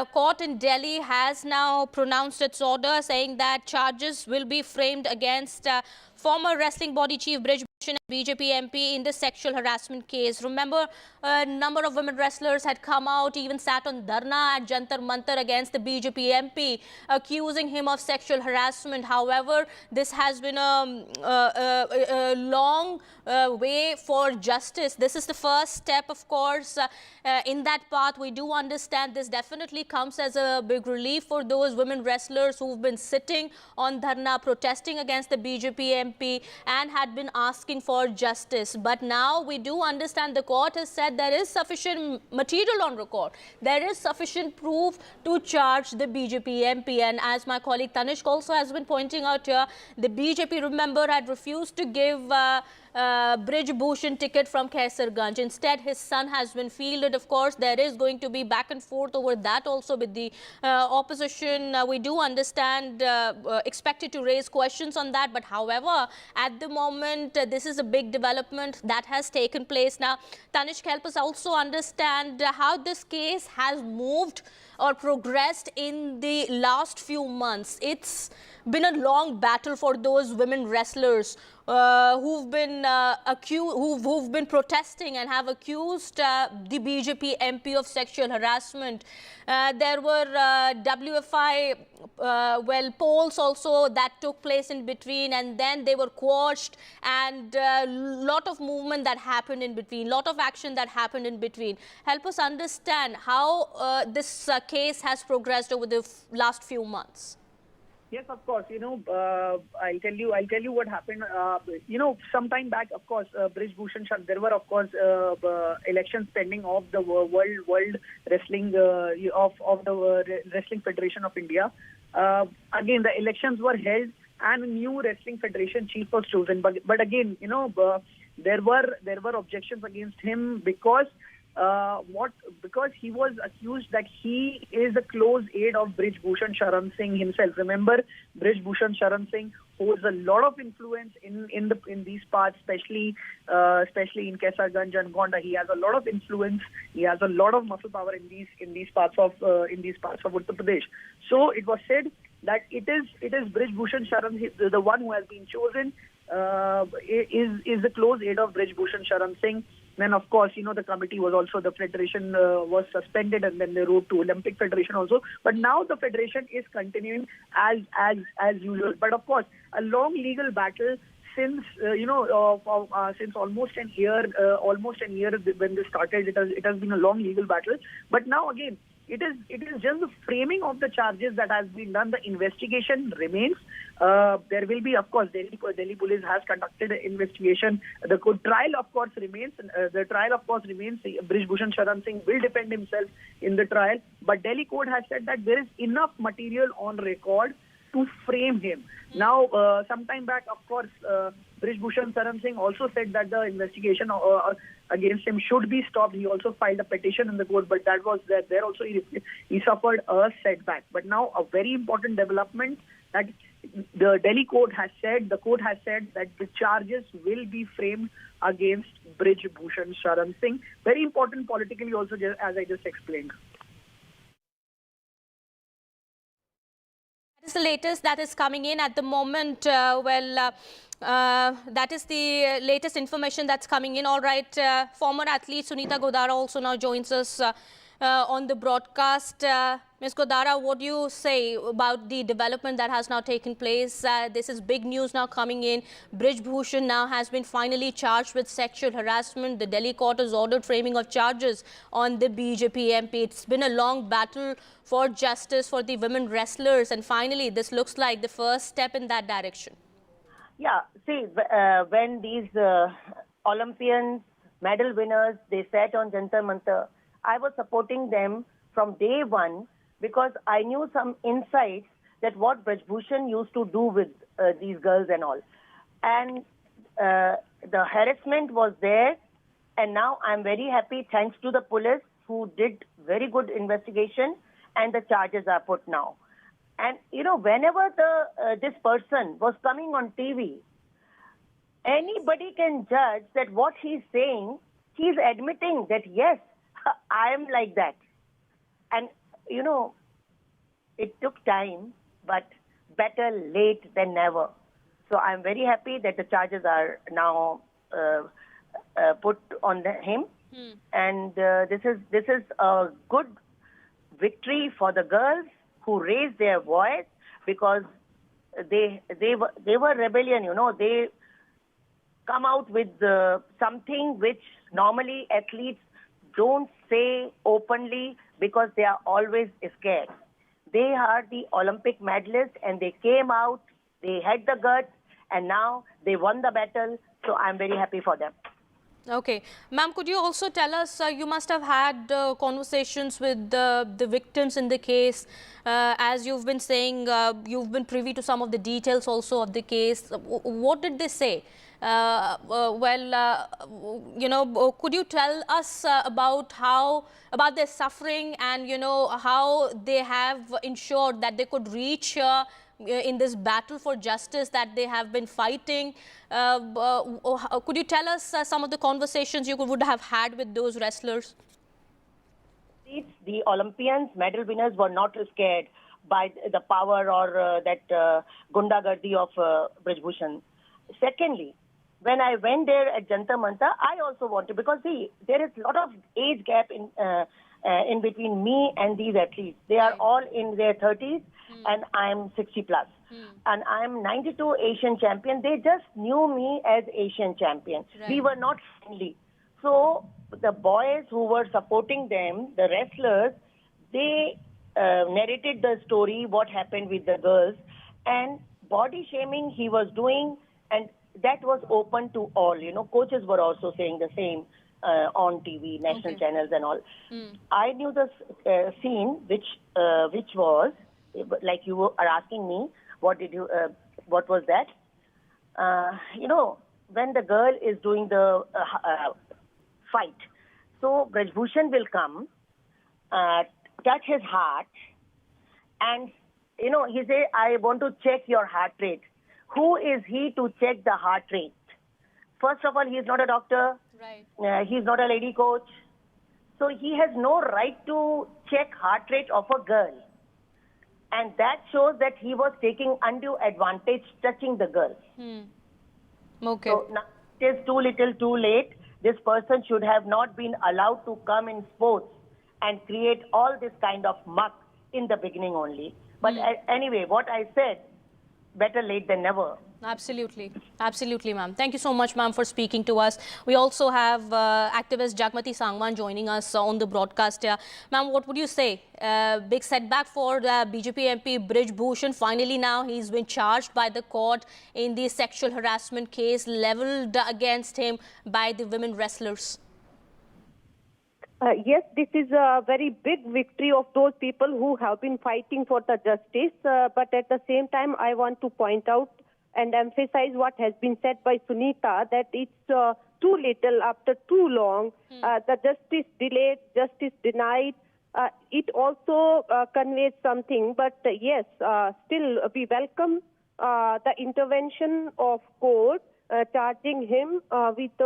court in Delhi has now pronounced its order saying that charges will be framed against former wrestling body chief Brij Bhushan and BJP MP in the sexual harassment case. Remember, a number of women wrestlers had come out, even sat on dharna at Jantar Mantar against the BJP MP, accusing him of sexual harassment. However, this has been a long way for justice. This is the first step, of course, in that path. We do understand this definitely comes as a big relief for those women wrestlers who've been sitting on dharna, protesting against the BJP MP and had been asking for justice. But now we do understand the court has said there is sufficient material on record. There is sufficient proof to charge the BJP MP. And as my colleague Tanishq also has been pointing out here, the BJP, remember, had refused to give Brij Bhushan ticket from Kaisarganj. Instead, his son has been fielded. Of course, there is going to be back and forth over that also with the opposition. We do understand, expected to raise questions on that. But however, at the moment, this is a big development that has taken place. Now, Tanishq, help us also understand how this case has moved or progressed in the last few months. It's been a long battle for those women wrestlers who've been who've been protesting and have accused the BJP MP of sexual harassment. There were WFI polls also that took place in between, and then they were quashed, and a lot of movement that happened in between, lot of action that happened in between. Help us understand how this case has progressed over the last few months. Yes, of course. I'll tell you what happened. Sometime back, of course, Brij Bhushan Sharan, there were, of course, elections pending of the World Wrestling of the Wrestling Federation of India. Again, the elections were held, and a new wrestling federation chief was chosen. But again, there were objections against him because he was accused that he is a close aide of Brij Bhushan Sharan Singh himself. Remember, Brij Bhushan Sharan Singh holds a lot of influence in these parts, especially in Kaisarganj and Gonda. He has a lot of influence. He has a lot of muscle power in these parts of Uttar Pradesh. So it was said that it is Brij Bhushan Sharan, the one who has been chosen, is the close aide of Brij Bhushan Sharan Singh. Then, of course, the committee was also, the federation was suspended, and then they wrote to Olympic Federation also. But now the federation is continuing as usual. But of course, a long legal battle since since almost a year when this started. It has been a long legal battle. But now again, it is just the framing of the charges that has been done. The investigation remains. There will be, of course, Delhi police has conducted an investigation. The trial, of course, remains. Brij Bhushan Sharan Singh will defend himself in the trial. But Delhi court has said that there is enough material on record to frame him. Now, sometime back, of course, Brij Bhushan Sharan Singh also said that the investigation against him should be stopped. He also filed a petition in the court, but that was there also he suffered a setback. But now a very important development that the Delhi court has said, that the charges will be framed against Brij Bhushan Sharan Singh. Very important politically also, as I just explained. That is the latest that is coming in at the moment. That is the latest information that's coming in. All right, former athlete Sunita Godara also now joins us on the broadcast. Ms. Godara, what do you say about the development that has now taken place? This is big news now coming in. Brij Bhushan now has been finally charged with sexual harassment. The Delhi court has ordered framing of charges on the BJP MP. It's been a long battle for justice for the women wrestlers, and finally this looks like the first step in that direction. Yeah, see, when these Olympians, medal winners, they sat on Jantar Mantar, I was supporting them from day one because I knew some insights that what Brij Bhushan used to do with these girls and all. And the harassment was there, and now I'm very happy thanks to the police who did very good investigation, and the charges are put now. And, whenever this person was coming on TV, anybody can judge that what he's saying, he's admitting that, yes, I am like that. And it took time, but better late than never. So I'm very happy that the charges are now put on him, and this is a good victory for the girls who raised their voice, because they were rebellion. They come out with something which normally athletes don't say openly because they are always scared. They are the Olympic medalists, and they came out, they had the guts, and now they won the battle. So I'm very happy for them. Okay. Ma'am, could you also tell us, you must have had conversations with the victims in the case. As you've been saying, you've been privy to some of the details also of the case. What did they say? Could you tell us about their suffering, and, how they have ensured that they could reach in this battle for justice that they have been fighting? Could you tell us some of the conversations you would have had with those wrestlers? The Olympians, medal winners, were not scared by the power or that gundagardi of Brij Bhushan. Secondly, when I went there at Jantar Mantar, I also wanted, because see, there is a lot of age gap in between me and these athletes. They are all in their 30s, and I'm 60 plus. And I'm 92 Asian champion. They just knew me as Asian champion. Right. We were not friendly. So the boys who were supporting them, the wrestlers, they narrated the story, what happened with the girls, and body shaming he was doing, and that was open to all. Coaches were also saying the same on TV, national channels and all. I knew the scene, which was, like you are asking me, what was that? When the girl is doing the fight, so Brij Bhushan will come, touch his heart, and, he say, I want to check your heart rate. Who is he to check the heart rate? First of all, he is not a doctor. Right. He is not a lady coach. So he has no right to check heart rate of a girl. And that shows that he was taking undue advantage touching the girl. Okay. So now it is too little too late. This person should have not been allowed to come in sports and create all this kind of muck in the beginning only. But anyway, what I said, better late than never. Absolutely. Absolutely, ma'am. Thank you so much, ma'am, for speaking to us. We also have activist Sangan joining us on the broadcast here. Ma'am, what would you say? Big setback for the BJP MP Brij Bhushan. Finally now he's been charged by the court in the sexual harassment case leveled against him by the women wrestlers. Yes, this is a very big victory of those people who have been fighting for the justice. But at the same time, I want to point out and emphasize what has been said by Sunita, that it's too little after too long. The justice delayed, justice denied. It also conveys something. But yes, still we welcome the intervention of court charging him with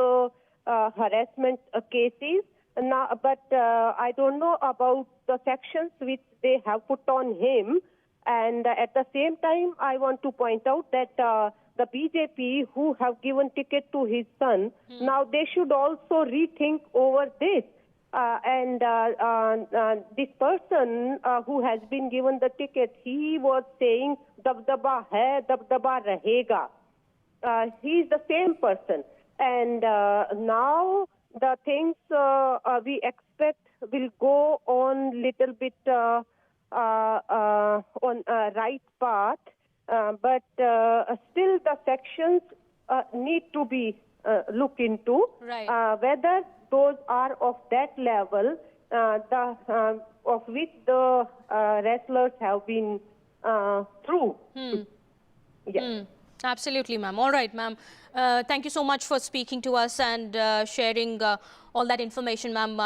harassment cases. Now, but I don't know about the sections which they have put on him. And at the same time, I want to point out that the BJP who have given ticket to his son, now they should also rethink over this. This person who has been given the ticket, he was saying, "Dabdaba hai, dabdaba rahega." He is the same person. And now the things we expect will go on little bit on a right path, but still the sections need to be looked into, whether those are of that level of which the wrestlers have been through. Yes. Absolutely, ma'am. All right, ma'am. Thank you so much for speaking to us and sharing all that information, ma'am.